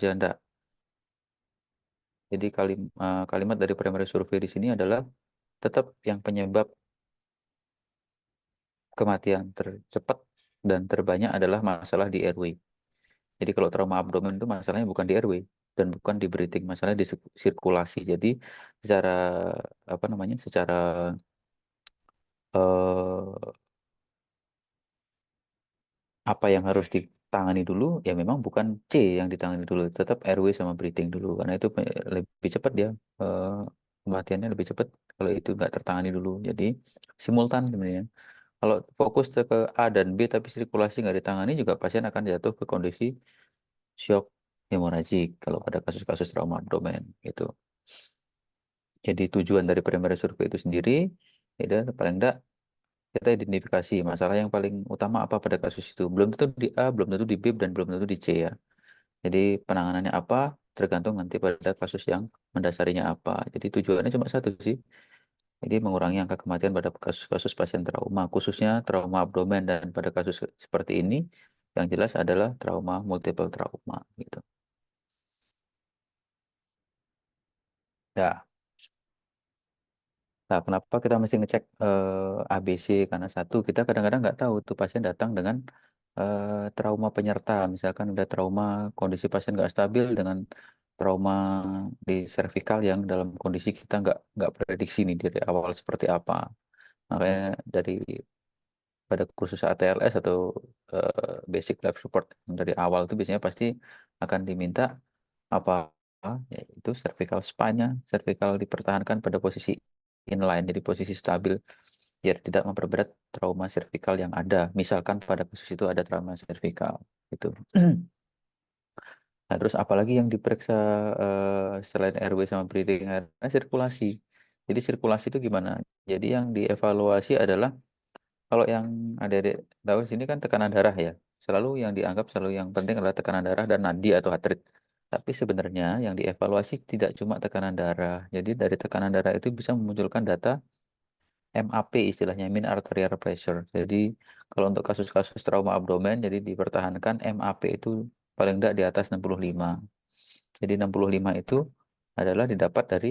janda. Jadi kalimat dari primary survey di sini adalah tetap yang penyebab kematian tercepat dan terbanyak adalah masalah di airway. Jadi kalau trauma abdomen itu masalahnya bukan di airway dan bukan di breathing, masalah di sirkulasi. Jadi secara apa namanya? Secara eh, apa yang harus ditangani dulu ya memang bukan C yang ditangani dulu, tetap airway sama breathing dulu karena itu lebih cepat dia eh, kematiannya lebih cepat kalau itu nggak tertangani dulu. Jadi simultan sebenarnya. Kalau fokus ke A dan B tapi sirkulasi nggak ditangani juga pasien akan jatuh ke kondisi shock hemoragik kalau pada kasus-kasus trauma abdomen gitu. Jadi tujuan dari primary survey itu sendiri ya paling enggak kita identifikasi masalah yang paling utama apa pada kasus itu. Belum tentu di A, belum tentu di B, dan belum tentu di C ya. Jadi penanganannya apa tergantung nanti pada kasus yang mendasarinya apa. Jadi tujuannya cuma satu sih. Jadi mengurangi angka kematian pada kasus-kasus pasien trauma, khususnya trauma abdomen dan pada kasus seperti ini yang jelas adalah trauma multiple trauma gitu. Ya, nah, kenapa kita mesti ngecek ABC? Karena satu, kita kadang-kadang nggak tahu tuh pasien datang dengan trauma penyerta. Misalkan ada trauma kondisi pasien nggak stabil dengan trauma di servikal yang dalam kondisi kita nggak prediksi nih dari awal seperti apa. Makanya dari pada kursus ATLS atau basic life support yang dari awal itu biasanya pasti akan diminta apa yaitu cervical spine-nya, cervical dipertahankan pada posisi inline, jadi posisi stabil biar tidak memperberat trauma cervical yang ada. Misalkan pada kasus itu ada trauma cervical itu. Nah, terus apalagi yang diperiksa selain airway sama breathing, karena sirkulasi. Jadi sirkulasi itu gimana? Jadi yang dievaluasi adalah kalau yang adik-adik tahu di sini kan tekanan darah ya. Selalu yang dianggap selalu yang penting adalah tekanan darah dan nadi atau heart rate. Tapi sebenarnya yang dievaluasi tidak cuma tekanan darah. Jadi dari tekanan darah itu bisa memunculkan data MAP istilahnya mean arterial pressure. Jadi kalau untuk kasus-kasus trauma abdomen jadi dipertahankan MAP itu paling tidak di atas 65. Jadi 65 itu adalah didapat dari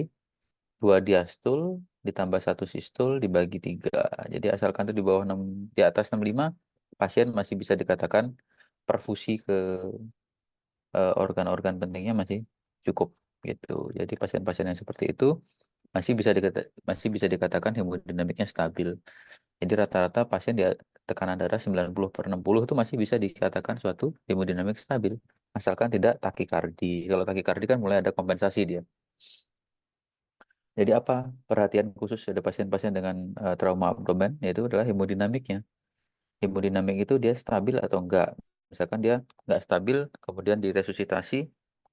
2 diastul ditambah satu sistol dibagi 3. Jadi asalkan itu di bawah 6, di atas 65, pasien masih bisa dikatakan perfusi ke organ-organ pentingnya masih cukup gitu. Jadi pasien-pasien yang seperti itu masih bisa dikatakan hemodinamiknya stabil. Jadi rata-rata pasien di tekanan darah 90 per 60 itu masih bisa dikatakan suatu hemodinamik stabil. Asalkan tidak takikardi. Kalau takikardi kan mulai ada kompensasi dia. Jadi apa perhatian khusus ada pasien-pasien dengan trauma abdomen yaitu adalah hemodinamiknya. Hemodinamik itu dia stabil atau enggak. Misalkan dia enggak stabil, kemudian diresusitasi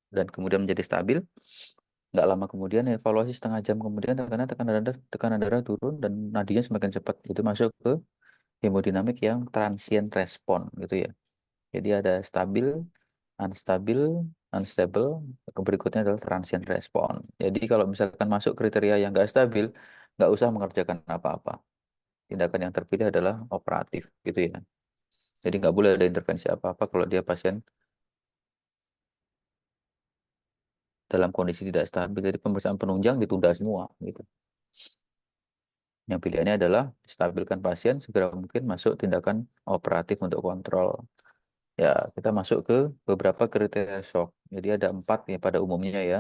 dan kemudian menjadi stabil, enggak lama kemudian evaluasi setengah jam kemudian karena tekanan darah turun dan nadinya semakin cepat. Itu masuk ke hemodinamik yang transient respon gitu ya. Jadi ada stabil, unstabil, unstable, berikutnya adalah transient respon. Jadi kalau misalkan masuk kriteria yang nggak stabil, nggak usah mengerjakan apa-apa. Tindakan yang terpilih adalah operatif, gitu ya. Jadi nggak boleh ada intervensi apa-apa kalau dia pasien dalam kondisi tidak stabil. Jadi pemeriksaan penunjang ditunda semua, gitu. Yang pilihannya adalah stabilkan pasien, segera mungkin masuk tindakan operatif untuk kontrol. Ya, kita masuk ke beberapa kriteria shock. Jadi ada 4 ya pada umumnya ya.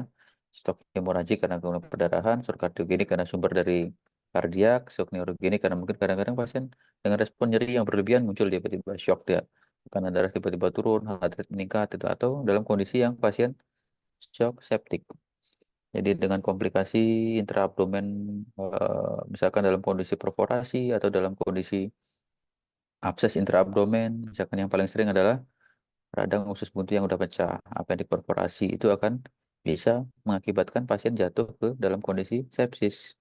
Shock hemoragik karena gangguan perdarahan, shock kardiogenik karena sumber dari kardiak, shock neurogenik karena mungkin kadang-kadang pasien dengan respon nyeri yang berlebihan muncul tiba-tiba shock dia. Karena darah tiba-tiba turun, heart rate meningkat itu atau dalam kondisi yang pasien shock septic. Jadi dengan komplikasi intraabdomen misalkan dalam kondisi perforasi atau dalam kondisi abses intraabdomen, misalkan yang paling sering adalah radang usus buntu yang udah pecah, appendix perforasi itu akan bisa mengakibatkan pasien jatuh ke dalam kondisi sepsis.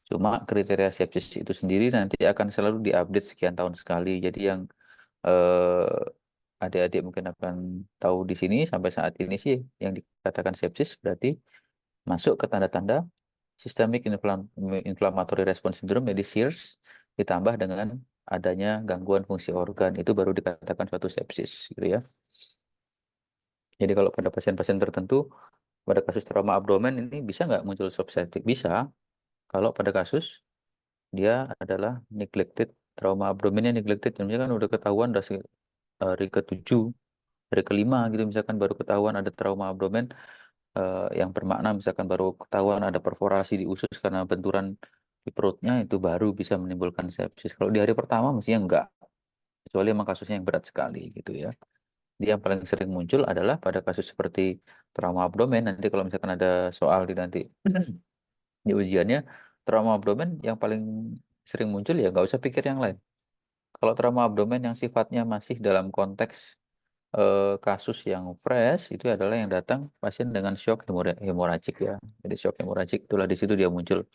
Cuma kriteria sepsis itu sendiri nanti akan selalu diupdate sekian tahun sekali. Jadi yang adik-adik mungkin akan tahu di sini sampai saat ini sih yang dikatakan sepsis berarti masuk ke tanda-tanda systemic inflammatory response syndrome, jadi SIRS, ditambah dengan adanya gangguan fungsi organ itu baru dikatakan suatu sepsis, gitu ya. Jadi kalau pada pasien-pasien tertentu, pada kasus trauma abdomen ini bisa nggak muncul shock septic? Bisa. Kalau pada kasus dia adalah neglected, trauma abdomennya neglected, misalnya kan udah ketahuan dari hari ke-7, hari ke-5 gitu, misalkan baru ketahuan ada trauma abdomen, yang bermakna misalkan baru ketahuan ada perforasi di usus karena benturan di perutnya, itu baru bisa menimbulkan sepsis. Kalau di hari pertama mestinya enggak, kecuali emang kasusnya yang berat sekali gitu ya. Dia yang paling sering muncul adalah pada kasus seperti trauma abdomen. Nanti kalau misalkan ada soal di nanti di ujiannya, trauma abdomen yang paling sering muncul ya nggak usah pikir yang lain. Kalau trauma abdomen yang sifatnya masih dalam konteks kasus yang fresh, itu adalah yang datang pasien dengan shock hemoragik ya. Jadi shock hemoragik itulah di situ dia muncul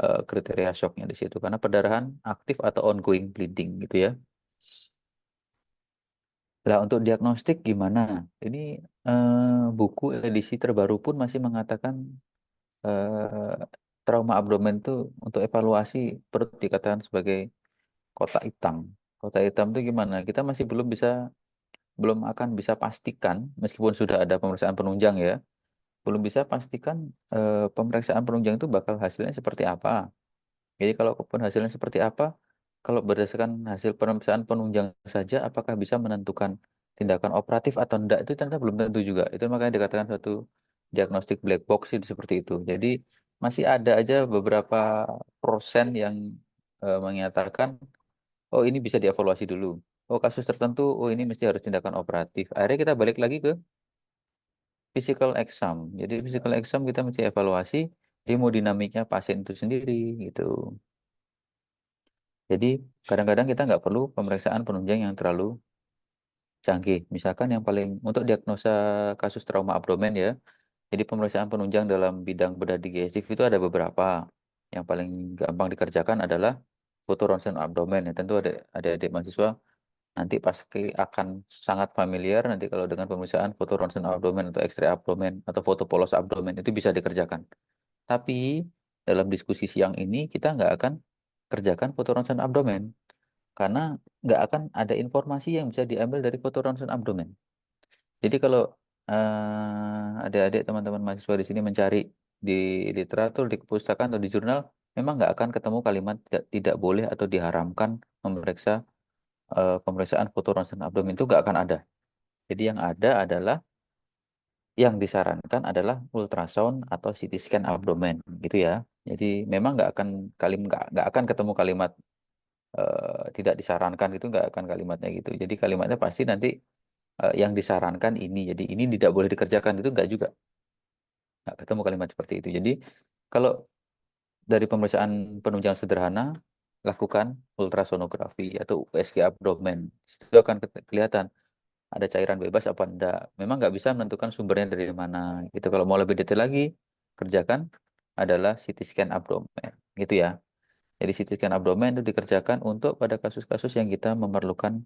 kriteria shocknya di situ karena perdarahan aktif atau ongoing bleeding gitu ya. Lah untuk diagnostik gimana? Ini buku edisi terbaru pun masih mengatakan trauma abdomen itu untuk evaluasi perut dikatakan sebagai kotak hitam. Kotak hitam itu gimana? Kita masih belum akan bisa pastikan meskipun sudah ada pemeriksaan penunjang ya, belum bisa pastikan pemeriksaan penunjang itu bakal hasilnya seperti apa. Jadi kalaupun hasilnya seperti apa, kalau berdasarkan hasil pemeriksaan penunjang saja, apakah bisa menentukan tindakan operatif atau enggak, itu ternyata belum tentu juga. Itu makanya dikatakan satu diagnostik black box itu seperti itu. Jadi masih ada aja beberapa persen yang menyatakan, oh ini bisa dievaluasi dulu. Oh kasus tertentu, oh ini mesti harus tindakan operatif. Akhirnya kita balik lagi ke physical exam. Jadi physical exam kita mesti evaluasi hemodinamiknya pasien itu sendiri gitu. Jadi kadang-kadang kita nggak perlu pemeriksaan penunjang yang terlalu canggih. Misalkan yang paling untuk diagnosa kasus trauma abdomen ya. Jadi pemeriksaan penunjang dalam bidang bedah digestif itu ada beberapa. Yang paling gampang dikerjakan adalah foto ronsen abdomen. Ya, tentu ada adik mahasiswa nanti pasti akan sangat familiar nanti kalau dengan pemeriksaan foto ronsen abdomen atau X-ray abdomen atau foto polos abdomen itu bisa dikerjakan. Tapi dalam diskusi siang ini kita nggak akan kerjakan foto ronsen abdomen karena nggak akan ada informasi yang bisa diambil dari foto ronsen abdomen. Jadi kalau adik-adik teman-teman mahasiswa di sini mencari di literatur, di perpustakaan atau di jurnal, memang nggak akan ketemu kalimat tidak boleh atau diharamkan memeriksa pemeriksaan foto ronsen abdomen itu nggak akan ada. Jadi yang ada adalah yang disarankan adalah ultrasound atau CT scan abdomen gitu ya. Jadi memang nggak akan ketemu kalimat tidak disarankan itu nggak akan kalimatnya gitu. Jadi kalimatnya pasti nanti yang disarankan ini. Jadi ini tidak boleh dikerjakan itu nggak juga. Nggak ketemu kalimat seperti itu. Jadi kalau dari pemeriksaan penunjang sederhana, lakukan ultrasonografi atau USG abdomen. Itu akan kelihatan ada cairan bebas apa enggak. Memang nggak bisa menentukan sumbernya dari mana. Gitu. Kalau mau lebih detail lagi, kerjakan adalah CT scan abdomen. Gitu ya. Jadi CT scan abdomen itu dikerjakan untuk pada kasus-kasus yang kita memerlukan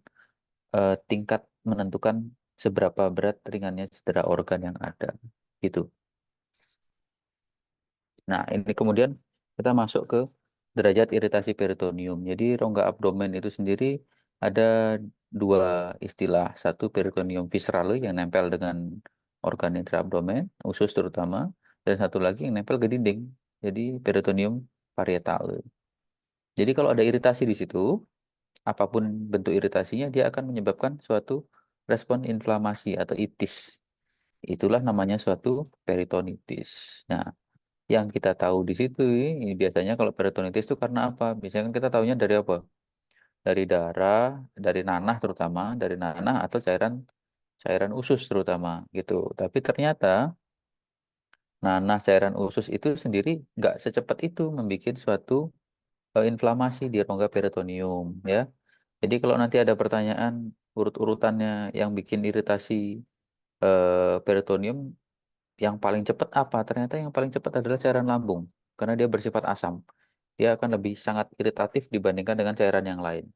tingkat menentukan seberapa berat ringannya cedera organ yang ada. Gitu. Nah, ini kemudian kita masuk ke derajat iritasi peritoneum. Jadi rongga abdomen itu sendiri ada dua istilah. Satu peritoneum viscerale yang nempel dengan organ intraabdomen, usus terutama, dan satu lagi yang nempel ke dinding. Jadi peritoneum parietale. Jadi kalau ada iritasi di situ, apapun bentuk iritasinya, dia akan menyebabkan suatu respon inflamasi atau itis. Itulah namanya suatu peritonitis. Nah, yang kita tahu di situ biasanya kalau peritonitis itu karena apa? Biasanya kan kita tahunya dari apa? Dari darah, dari nanah terutama, dari nanah atau cairan cairan usus terutama gitu. Tapi ternyata nanah cairan usus itu sendiri nggak secepat itu membuat suatu inflamasi di rongga peritoneum ya. Jadi kalau nanti ada pertanyaan urut-urutannya yang bikin iritasi peritoneum yang paling cepat apa? Ternyata yang paling cepat adalah cairan lambung karena dia bersifat asam. Dia akan lebih sangat iritatif dibandingkan dengan cairan yang lain.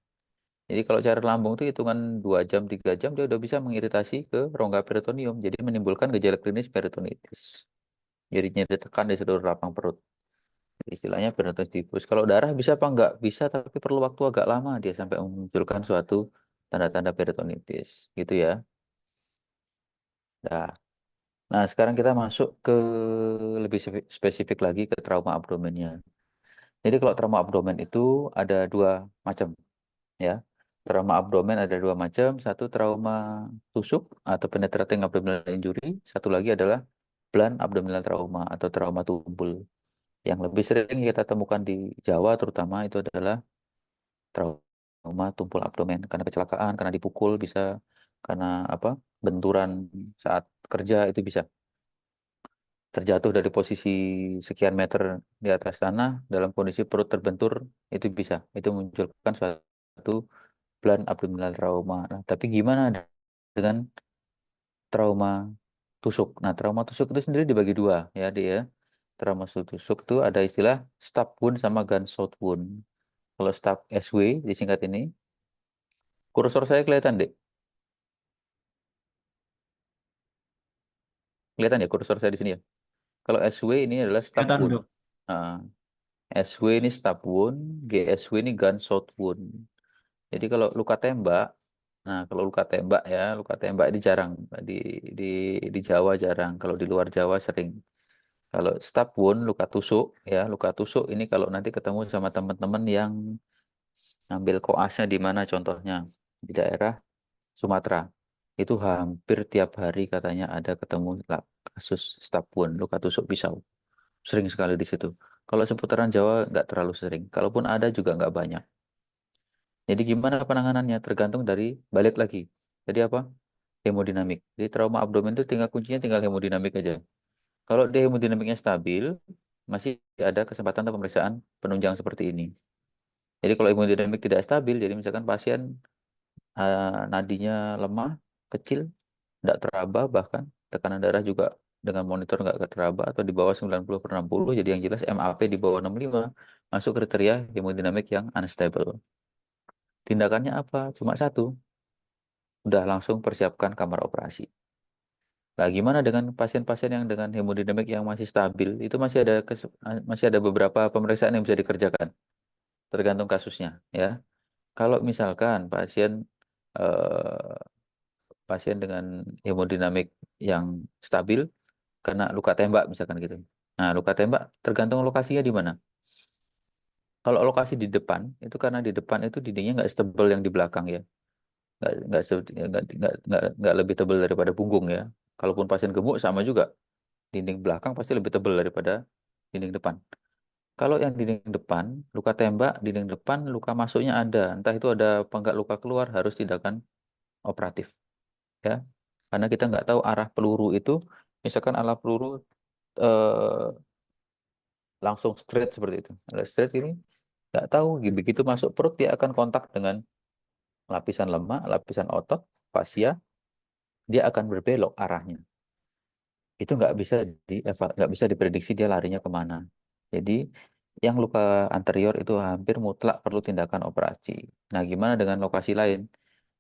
Jadi kalau cairan lambung itu hitungan 2 jam, 3 jam dia udah bisa mengiritasi ke rongga peritoneum. Jadi menimbulkan gejala klinis peritonitis. Jadi nyeri tekan di seluruh lapang perut. Istilahnya peritonitis diffus. Kalau darah bisa apa enggak? Bisa tapi perlu waktu agak lama dia sampai memunculkan suatu tanda-tanda peritonitis. Gitu ya. Nah, Nah, sekarang kita masuk ke lebih spesifik lagi ke trauma abdomennya. Jadi kalau trauma abdomen itu ada dua macam, ya. Trauma abdomen ada dua macam, satu trauma tusuk atau penetrating abdominal injury, satu lagi adalah blunt abdominal trauma atau trauma tumpul. Yang lebih sering kita temukan di Jawa terutama itu adalah trauma tumpul abdomen karena kecelakaan, karena dipukul bisa, karena apa? Benturan saat kerja itu bisa terjatuh dari posisi sekian meter di atas tanah dalam kondisi perut terbentur itu bisa. Itu munculkan suatu blunt abdominal trauma. Nah, tapi gimana dengan trauma tusuk? Nah, trauma tusuk itu sendiri dibagi dua ya, dia. Trauma tusuk itu ada istilah stab wound sama gunshot wound. Kalau stab SW disingkat ini, kursor saya kelihatan deh. Kelihatan ya kursor saya di sini ya. Kalau SW ini adalah stab Kelihatan wound. dok. Nah, SW ini stab wound, GSW ini gunshot wound. Jadi kalau luka tembak, nah kalau luka tembak ya, luka tembak ini jarang di di di Jawa jarang. Kalau di luar Jawa sering. Kalau stab wound, luka tusuk ya, luka tusuk ini kalau nanti ketemu sama teman-teman yang ngambil koasnya di mana contohnya di daerah Sumatera, itu hampir tiap hari katanya ada ketemu kasus stab wound, luka tusuk pisau. Sering sekali di situ. Kalau seputaran Jawa nggak terlalu sering. Kalaupun ada juga nggak banyak. Jadi gimana penanganannya? Tergantung dari balik lagi. Jadi apa? Hemodinamik. Jadi trauma abdomen itu tinggal kuncinya tinggal hemodinamik aja. Kalau dia hemodinamiknya stabil, masih ada kesempatan untuk pemeriksaan penunjang seperti ini. Jadi kalau hemodinamik tidak stabil, jadi misalkan pasien nadinya lemah, kecil, tidak teraba bahkan tekanan darah juga dengan monitor nggak teraba atau di bawah 90/60, jadi yang jelas MAP di bawah 65 masuk kriteria hemodinamik yang unstable. Tindakannya apa? Cuma satu, udah langsung persiapkan kamar operasi. Nah, gimana dengan pasien-pasien yang dengan hemodinamik yang masih stabil? Itu masih ada beberapa pemeriksaan yang bisa dikerjakan, tergantung kasusnya, ya. Kalau misalkan pasien dengan hemodinamik yang stabil kena luka tembak misalkan gitu. Nah, luka tembak tergantung lokasinya di mana. Kalau lokasi di depan, itu karena di depan itu dindingnya nggak setebal yang di belakang ya. Nggak lebih tebal daripada punggung ya. Kalaupun pasien gemuk sama juga, dinding belakang pasti lebih tebal daripada dinding depan. Kalau yang dinding depan, luka tembak, dinding depan, luka masuknya ada. Entah itu ada apa nggak luka keluar, harus tindakan operatif. Ya. Karena kita nggak tahu arah peluru itu, misalkan arah peluru eh, langsung straight seperti itu. Ada straight ini, nggak tahu. Begitu masuk perut, dia akan kontak dengan lapisan lemak, lapisan otot, fascia, dia akan berbelok arahnya. Itu nggak bisa diprediksi dia larinya kemana. Jadi yang luka anterior itu hampir mutlak perlu tindakan operasi. Nah, gimana dengan lokasi lain?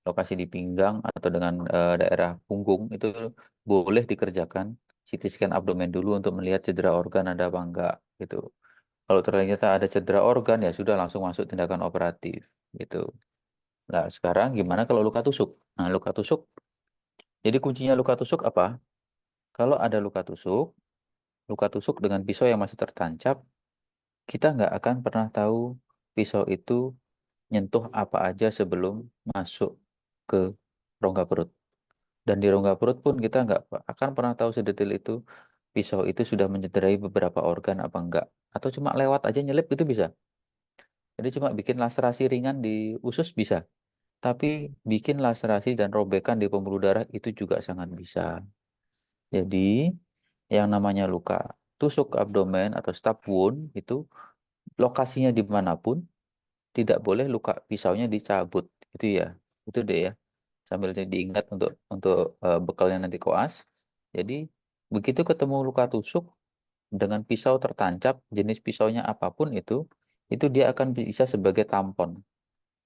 Lokasi di pinggang atau dengan daerah punggung itu boleh dikerjakan CT scan abdomen dulu untuk melihat cedera organ ada apa enggak gitu. Kalau ternyata ada cedera organ ya sudah langsung masuk tindakan operatif gitu. Nah, sekarang gimana kalau luka tusuk? Nah, luka tusuk. Jadi kuncinya luka tusuk apa? Kalau ada luka tusuk dengan pisau yang masih tertancap, kita nggak akan pernah tahu pisau itu nyentuh apa aja sebelum masuk ke rongga perut. Dan di rongga perut pun kita nggak akan pernah tahu sedetail itu pisau itu sudah mencederai beberapa organ apa enggak. Atau cuma lewat aja nyelip itu bisa. Jadi cuma bikin laserasi ringan di usus bisa. Tapi bikin laserasi dan robekan di pembuluh darah itu juga sangat bisa. Jadi yang namanya luka tusuk abdomen atau stab wound itu lokasinya dimanapun tidak boleh luka pisaunya dicabut. Itu ya. Itu deh ya. Sambil diingat untuk bekalnya nanti koas. Jadi begitu ketemu luka tusuk dengan pisau tertancap, jenis pisaunya apapun itu dia akan bisa sebagai tampon.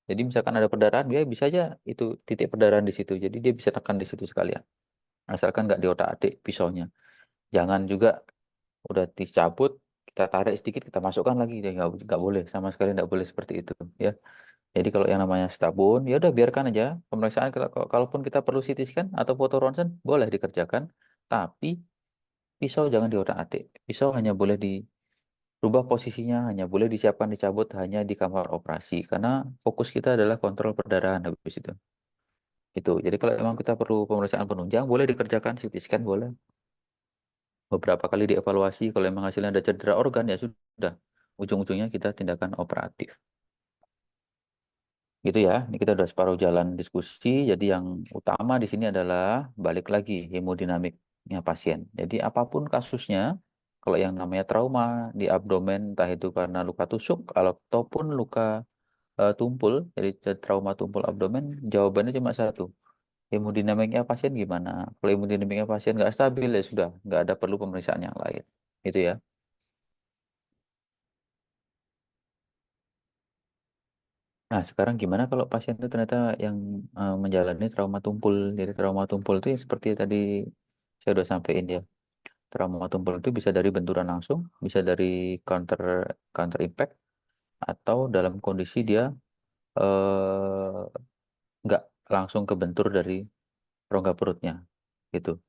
Jadi misalkan ada perdarahan, dia bisa aja itu titik perdarahan di situ. Jadi dia bisa tekan di situ sekalian. Asalkan nggak diotak-atik pisaunya. Jangan juga udah dicabut, kita tarik sedikit, kita masukkan lagi. Ya, nggak boleh, sama sekali nggak boleh seperti itu. Ya. Jadi kalau yang namanya stabun, ya udah biarkan aja pemeriksaan. Kalaupun kita perlu CT scan atau foto ronsen, boleh dikerjakan. Tapi Pisau jangan diotak-atik. Pisau hanya boleh dirubah posisinya, hanya boleh disiapkan dicabut hanya di kamar operasi. Karena fokus kita adalah kontrol perdarahan habis itu. Itu. Jadi kalau memang kita perlu pemeriksaan penunjang, boleh dikerjakan CT scan boleh. Beberapa kali dievaluasi, kalau memang hasilnya ada cedera organ ya sudah. Ujung-ujungnya kita tindakan operatif. Gitu ya. Ini kita udah separuh jalan diskusi. Jadi yang utama di sini adalah balik lagi hemodinamiknya pasien. Jadi apapun kasusnya, kalau yang namanya trauma di abdomen, entah itu karena luka tusuk ataupun luka tumpul, jadi trauma tumpul abdomen, jawabannya cuma satu. Hemodinamiknya pasien gimana? Kalau hemodinamiknya pasien nggak stabil ya sudah, nggak ada perlu pemeriksaan yang lain. Itu ya. Nah, sekarang gimana kalau pasien itu ternyata yang menjalani trauma tumpul? Jadi trauma tumpul itu ya seperti tadi saya udah sampaikan ya. Trauma tumpul itu bisa dari benturan langsung, bisa dari counter counter impact, atau dalam kondisi dia eh, nggak langsung kebentur dari rongga perutnya, gitu.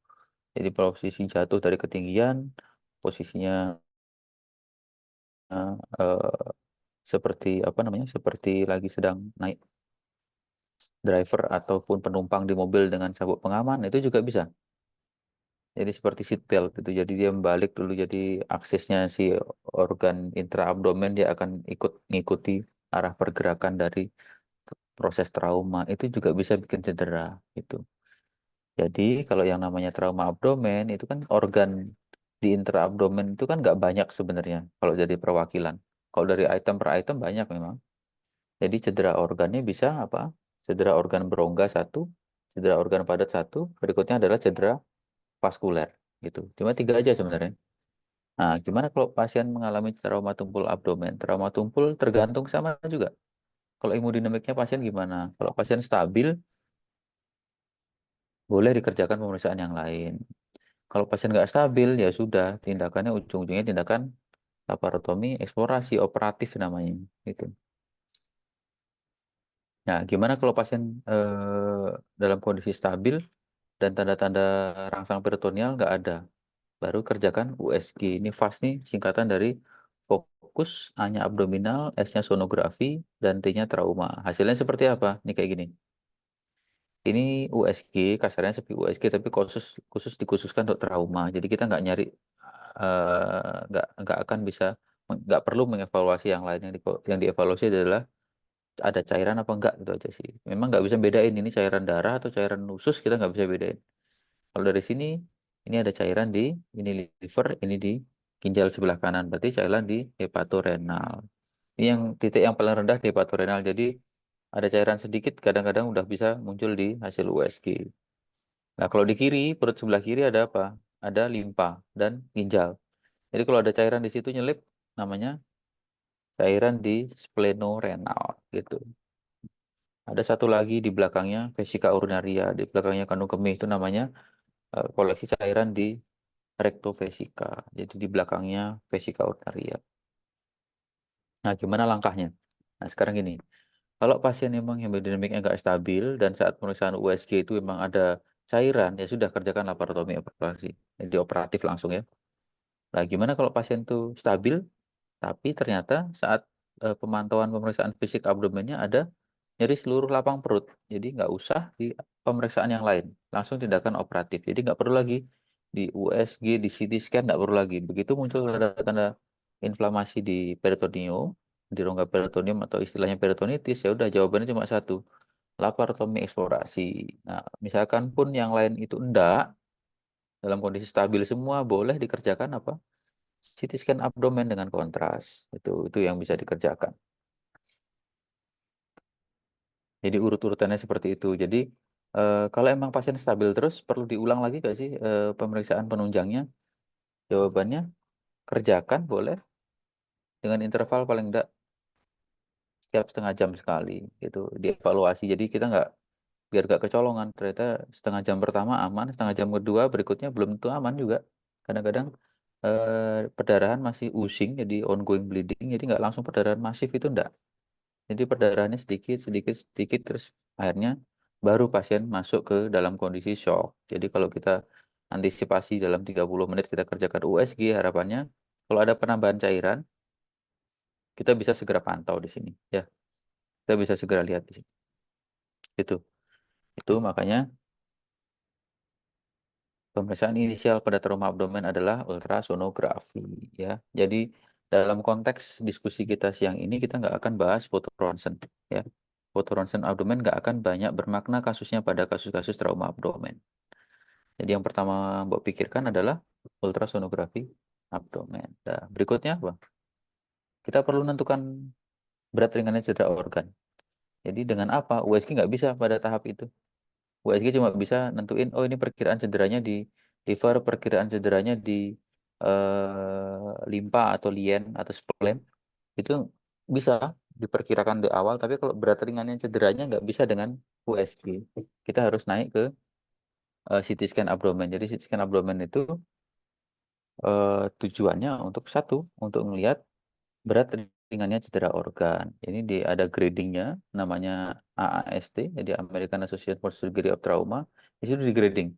Jadi posisi jatuh dari ketinggian, posisinya eh, seperti apa namanya, seperti lagi sedang naik driver ataupun penumpang di mobil dengan sabuk pengaman, itu juga bisa. Jadi seperti seat belt gitu. Jadi dia membalik dulu, jadi aksesnya si organ intraabdomen dia akan ikut ngikuti arah pergerakan dari proses trauma. Itu juga bisa bikin cedera gitu. Jadi kalau yang namanya trauma abdomen itu kan organ di intraabdomen itu kan nggak banyak sebenarnya kalau jadi perwakilan. Kalau dari item per item banyak memang. Jadi cedera organnya bisa apa? Cedera organ berongga satu, cedera organ padat satu, berikutnya adalah cedera vaskuler gitu. Cuma tiga aja sebenarnya. Nah, gimana kalau pasien mengalami trauma tumpul abdomen? Trauma tumpul tergantung sama juga. Kalau hemodinamiknya pasien gimana? Kalau pasien stabil, boleh dikerjakan pemeriksaan yang lain. Kalau pasien nggak stabil, ya sudah, tindakannya ujung-ujungnya tindakan laparotomi, eksplorasi, operatif namanya. Gitu. Nah, gimana kalau pasien dalam kondisi stabil dan tanda-tanda rangsang peritoneal nggak ada? Baru kerjakan USG. Ini FAST nih singkatan dari fokus, A-nya abdominal, S-nya sonografi, dan T-nya trauma. Hasilnya seperti apa? Ini kayak gini. Ini USG, kasarnya seperti USG, tapi khusus khusus dikhususkan untuk trauma. Jadi kita nggak nyari, nggak akan bisa, nggak perlu mengevaluasi yang lain. Yang dievaluasi adalah ada cairan apa enggak gitu aja sih. Memang nggak bisa bedain ini cairan darah atau cairan usus, kita nggak bisa bedain. Kalau dari sini, ini ada cairan di, ini liver, ini di ginjal sebelah kanan. Berarti cairan di hepatorenal. Ini yang titik yang paling rendah di hepatorenal. Jadi ada cairan sedikit, kadang-kadang udah bisa muncul di hasil USG. Nah, kalau di kiri, perut sebelah kiri ada apa? Ada limpa dan ginjal. Jadi kalau ada cairan di situ nyelip, namanya cairan di splenorenal gitu. Ada satu lagi di belakangnya, vesika urinaria. Di belakangnya kandung kemih itu namanya koleksi cairan di rektovesika. Jadi di belakangnya vesika urinaria. Nah, gimana langkahnya? Nah, sekarang gini. Kalau pasien memang hemodinamiknya nggak stabil dan saat pemeriksaan USG itu memang ada cairan, ya sudah kerjakan laparotomi operasi. Jadi operatif langsung ya. Nah, gimana kalau pasien itu stabil, tapi ternyata saat pemantauan pemeriksaan fisik abdomennya ada nyeri seluruh lapang perut. Jadi nggak usah di pemeriksaan yang lain. Langsung tindakan operatif. Jadi nggak perlu lagi di USG, di CT scan, nggak perlu lagi. Begitu muncul tanda-tanda inflamasi di peritoneum, di rongga peritoneum atau istilahnya peritonitis, ya udah jawabannya cuma satu. Laparotomi eksplorasi. Nah, misalkan pun yang lain itu enggak, dalam kondisi stabil semua, boleh dikerjakan apa? CT scan abdomen dengan kontras. Itu yang bisa dikerjakan. Jadi urut-urutannya seperti itu. Jadi kalau emang pasien stabil terus, perlu diulang lagi nggak sih pemeriksaan penunjangnya? Jawabannya kerjakan boleh dengan interval paling enggak setiap setengah jam sekali. Itu dievaluasi. Jadi kita nggak, biar nggak kecolongan. Ternyata setengah jam pertama aman, setengah jam kedua berikutnya belum tentu aman juga. Kadang-kadang perdarahan masih using, jadi ongoing bleeding. Jadi nggak langsung perdarahan masif itu enggak. Jadi perdarahannya sedikit, sedikit, sedikit, terus akhirnya baru pasien masuk ke dalam kondisi shock. Jadi kalau kita antisipasi dalam 30 menit kita kerjakan USG, harapannya kalau ada penambahan cairan, kita bisa segera pantau di sini. Ya, kita bisa segera lihat di sini. Itu. Itu makanya pemeriksaan inisial pada trauma abdomen adalah ultrasonografi. Ya, jadi dalam konteks diskusi kita siang ini kita nggak akan bahas foto ronsen. Ya, foto ronsen abdomen nggak akan banyak bermakna kasusnya pada kasus-kasus trauma abdomen. Jadi yang pertama Mbok pikirkan adalah ultrasonografi abdomen. Nah, berikutnya apa? Kita perlu menentukan berat ringannya cedera organ. Jadi dengan apa? USG nggak bisa pada tahap itu. USG cuma bisa nentuin, oh ini perkiraan cederanya di liver, perkiraan cederanya di limpa atau lien atau spleen. Itu bisa diperkirakan di awal, tapi kalau berat ringannya cederanya nggak bisa dengan USG. Kita harus naik ke CT scan abdomen. Jadi CT scan abdomen itu tujuannya untuk satu, untuk melihat berat ringannya cedera organ. Ini ada gradingnya, namanya AAST, jadi American Association for Surgery of Trauma. Di situ di grading.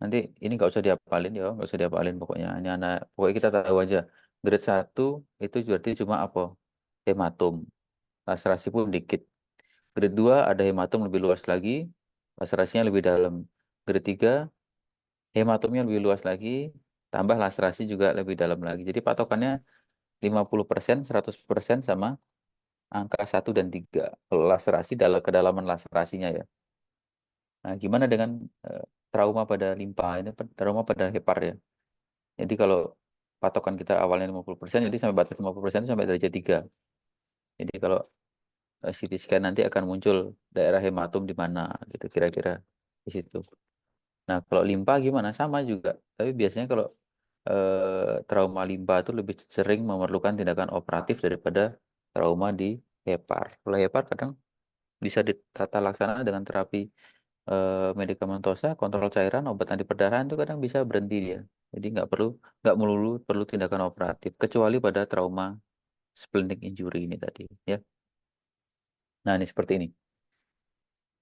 Nanti ini nggak usah diapalin ya, nggak usah diapalin pokoknya. Ini anak, pokoknya kita tahu aja. Grade satu itu berarti cuma apa? Hematom. Laserasi pun dikit. Grade 2 ada hematom lebih luas lagi, laserasinya lebih dalam. Grade 3 hematomnya lebih luas lagi, tambah laserasi juga lebih dalam lagi. Jadi patokannya 50%, 100% sama angka 1 dan 3. Kalau laserasi, dalam kedalaman laserasinya ya. Nah, gimana dengan eh, trauma pada limpa? Ini trauma pada hepar ya. Jadi kalau patokan kita awalnya 50%, jadi sampai batas 50% sampai derajat 3. Jadi kalau CT scan nanti akan muncul daerah hematom di mana gitu kira-kira di situ. Nah, kalau limpa gimana? Sama juga. Tapi biasanya kalau trauma limpa itu lebih sering memerlukan tindakan operatif daripada trauma di hepar. Kalau hepar kadang bisa ditata laksana dengan terapi medikamentosa, kontrol cairan, obat anti perdarahan itu kadang bisa berhenti dia. Jadi nggak melulu perlu tindakan operatif, kecuali pada trauma splenic injury ini tadi, ya. Nah, ini seperti ini.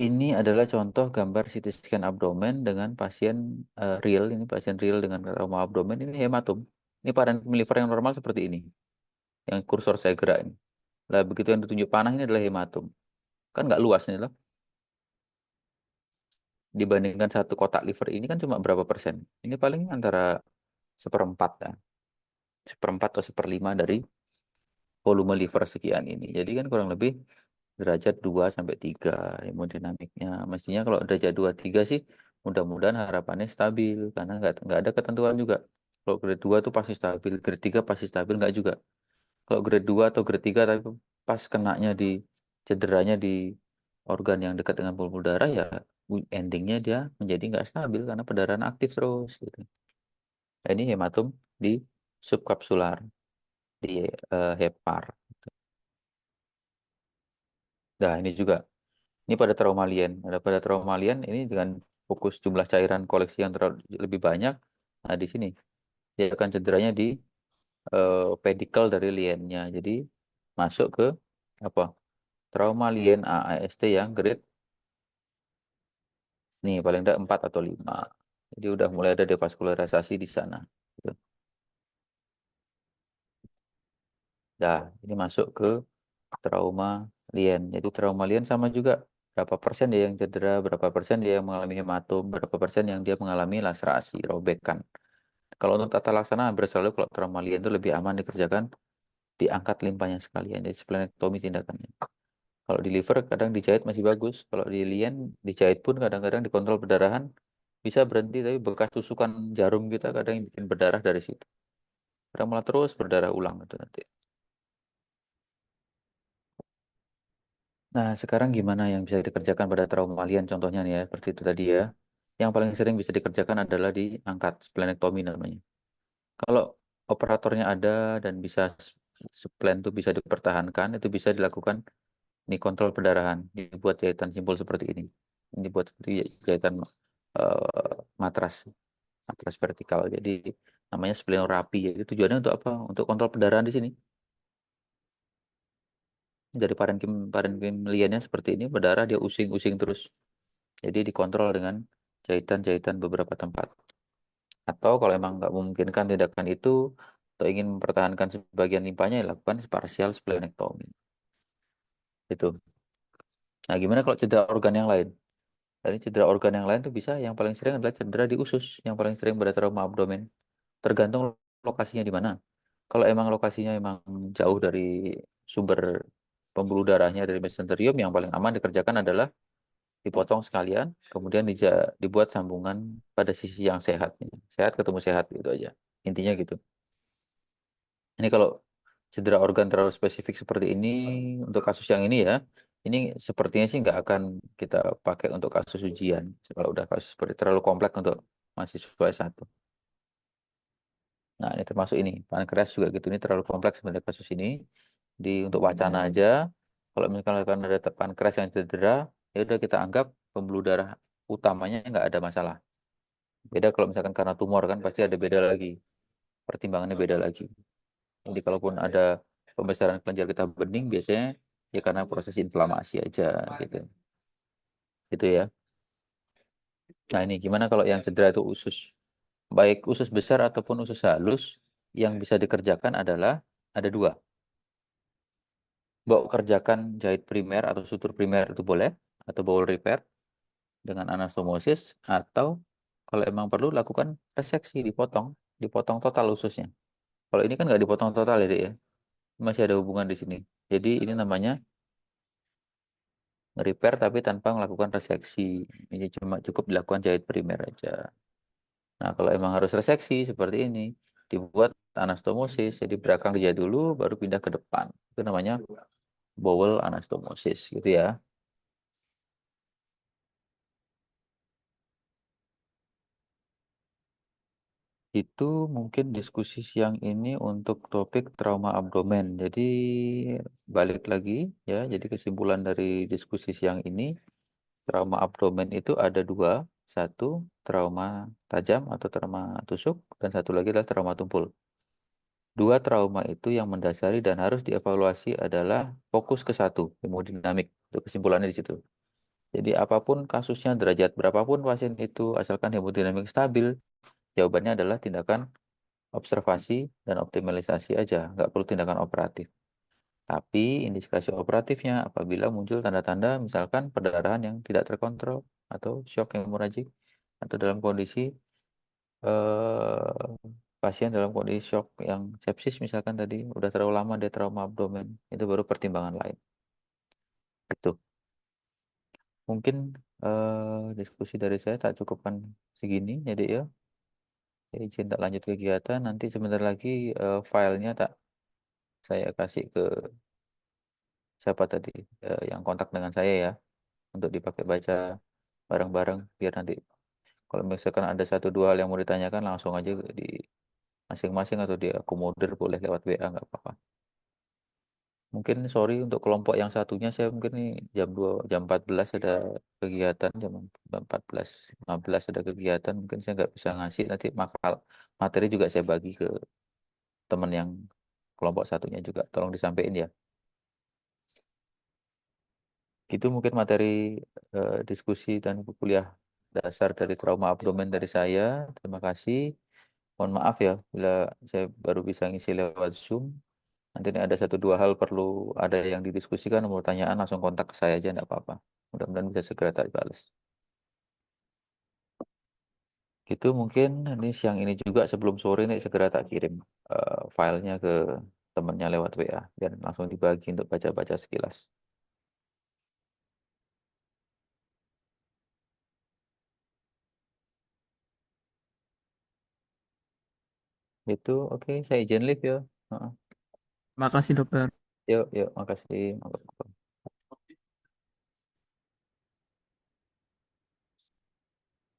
Ini adalah contoh gambar CT scan abdomen dengan pasien real. Ini pasien real dengan trauma abdomen. Ini hematom. Ini parenchyma liver yang normal seperti ini. Yang kursor saya gerak ini. Lah begitu yang ditunjuk panah ini adalah hematom. Kan nggak luas nih loh. Dibandingkan satu kotak liver ini kan cuma berapa persen. Ini paling antara seperempat ya. Seperempat atau seperlima dari volume liver sekian ini. Jadi kan kurang lebih derajat 2 sampai 3 hemodinamiknya. Mestinya kalau derajat 2 3 sih mudah-mudahan harapannya stabil karena nggak ada ketentuan juga. Kalau grade 2 tuh pasti stabil, grade 3 pasti stabil nggak juga. Kalau grade 2 atau grade 3 tapi pas kenanya di cederanya di organ yang dekat dengan pembuluh darah ya endingnya dia menjadi nggak stabil karena perdarahan aktif terus gitu. Nah, ini hematom di subkapsular di hepar. Nah, ini juga. Ini pada trauma lien. Ada pada trauma lien ini dengan fokus jumlah cairan koleksi yang lebih banyak. Nah, di sini dia akan cederanya di pedicle dari liennya. Jadi masuk ke apa? Trauma lien AAST yang grade nih paling tidak 4 atau 5. Jadi udah mulai ada devaskularisasi di sana. Gitu. Nah, ini masuk ke trauma lien. Jadi trauma lien sama juga berapa persen dia yang cedera, berapa persen dia yang mengalami hematom, berapa persen yang dia mengalami laserasi, robekan. Kalau untuk tata laksana hampir selalu kalau trauma lien itu lebih aman dikerjakan diangkat limpahnya sekalian, jadi splenektomi tindakannya. Kalau di liver kadang dijahit masih bagus, kalau di lien dijahit pun kadang-kadang dikontrol perdarahan bisa berhenti, tapi bekas tusukan jarum kita kadang yang bikin berdarah dari situ. Kadang malah terus berdarah ulang itu nanti. Nah, sekarang gimana yang bisa dikerjakan pada trauma lien contohnya nih ya, seperti itu tadi ya. Yang paling sering bisa dikerjakan adalah diangkat splenektomi namanya. Kalau operatornya ada dan bisa splen itu bisa dipertahankan, itu bisa dilakukan ini kontrol perdarahan. Dibuat jahitan simpul seperti ini. Ini buat seperti jahitan matras, matras vertikal. Jadi namanya splenorapi. Jadi tujuannya untuk apa? Untuk kontrol perdarahan di sini. Dari parenkim liannya seperti ini, berdarah dia using-using terus. Jadi dikontrol dengan jahitan-jahitan beberapa tempat. Atau kalau emang nggak memungkinkan tindakan itu, atau ingin mempertahankan sebagian limpahnya, ya lakukan partial splenectomy. Itu. Nah, gimana kalau cedera organ yang lain? Dari cedera organ yang lain tuh bisa, yang paling sering adalah cedera di usus, yang paling sering pada trauma abdomen. Tergantung lokasinya di mana. Kalau emang lokasinya emang jauh dari sumber pembuluh darahnya dari mesenterium, yang paling aman dikerjakan adalah dipotong sekalian, kemudian dibuat sambungan pada sisi yang sehat. Sehat ketemu sehat gitu aja. Intinya gitu. Ini kalau cedera organ terlalu spesifik seperti ini, untuk kasus yang ini ya, ini sepertinya sih nggak akan kita pakai untuk kasus ujian. Kalau udah kasus seperti terlalu kompleks untuk mahasiswa S1. Nah, ini termasuk ini. Pankreas juga gitu. Ini terlalu kompleks sebenarnya kasus ini. Di untuk wacana aja, kalau misalkan ada pankreas yang cedera, ya udah kita anggap pembuluh darah utamanya nggak ada masalah. Beda kalau misalkan karena tumor kan pasti ada beda lagi. Pertimbangannya beda lagi. Jadi kalaupun ada pembesaran kelenjar getah bening biasanya ya karena proses inflamasi aja gitu. Itu ya. Nah, ini gimana kalau yang cedera itu usus? Baik usus besar ataupun usus halus, yang bisa dikerjakan adalah ada dua. Bawa kerjakan jahit primer atau sutur primer itu boleh, atau bowel repair dengan anastomosis, atau kalau emang perlu lakukan reseksi, dipotong total ususnya. Kalau ini kan nggak dipotong total ya, Dek, ya. Masih ada hubungan di sini. Jadi ini namanya repair tapi tanpa melakukan reseksi. Ini cuma cukup dilakukan jahit primer aja. Nah, kalau emang harus reseksi seperti ini, dibuat anastomosis, jadi belakang dia dulu, baru pindah ke depan. Itu namanya bowel anastomosis, gitu ya. Itu mungkin diskusi siang ini untuk topik trauma abdomen. Jadi balik lagi ya, jadi kesimpulan dari diskusi siang ini, trauma abdomen itu ada dua. Satu, trauma tajam atau trauma tusuk, dan satu lagi adalah trauma tumpul. Dua trauma itu yang mendasari dan harus dievaluasi adalah fokus ke satu, hemodinamik. Itu kesimpulannya di situ. Jadi apapun kasusnya, derajat berapapun pasien itu, asalkan hemodinamik stabil, jawabannya adalah tindakan observasi dan optimalisasi aja, nggak perlu tindakan operatif. Tapi indikasi operatifnya apabila muncul tanda-tanda misalkan perdarahan yang tidak terkontrol atau shock hemoragik atau dalam kondisi eh, pasien dalam kondisi shock yang sepsis misalkan tadi udah terlalu lama dia trauma abdomen, itu baru pertimbangan lain. Itu mungkin diskusi dari saya tak cukupkan segini, jadi ya saya izin tak lanjut kegiatan. Nanti sebentar lagi filenya tak saya kasih ke siapa tadi yang kontak dengan saya ya, untuk dipakai baca bareng-bareng, biar nanti kalau misalkan ada satu dua hal yang mau ditanyakan langsung aja di masing-masing atau diakomodir boleh lewat WA nggak apa-apa. Mungkin sorry untuk kelompok yang satunya, saya mungkin nih jam 14 ada kegiatan, jam 14 15 ada kegiatan, mungkin saya nggak bisa ngasih, nanti materi juga saya bagi ke teman yang kelompok satunya juga, tolong disampaikan ya. Itu mungkin materi diskusi dan kuliah dasar dari trauma abdomen dari saya. Terima kasih. Mohon maaf ya bila saya baru bisa ngisi lewat Zoom. Nanti ini ada satu dua hal perlu ada yang didiskusikan, mau pertanyaan langsung kontak ke saya aja, enggak apa-apa. Mudah-mudahan bisa segera tak balas. Gitu mungkin ini siang ini juga sebelum sore nih segera tak kirim filenya ke temennya lewat WA dan langsung dibagi untuk baca-baca sekilas. Itu oke, saya izin live ya. Heeh. Makasih dokter. Yuk, yuk, makasih.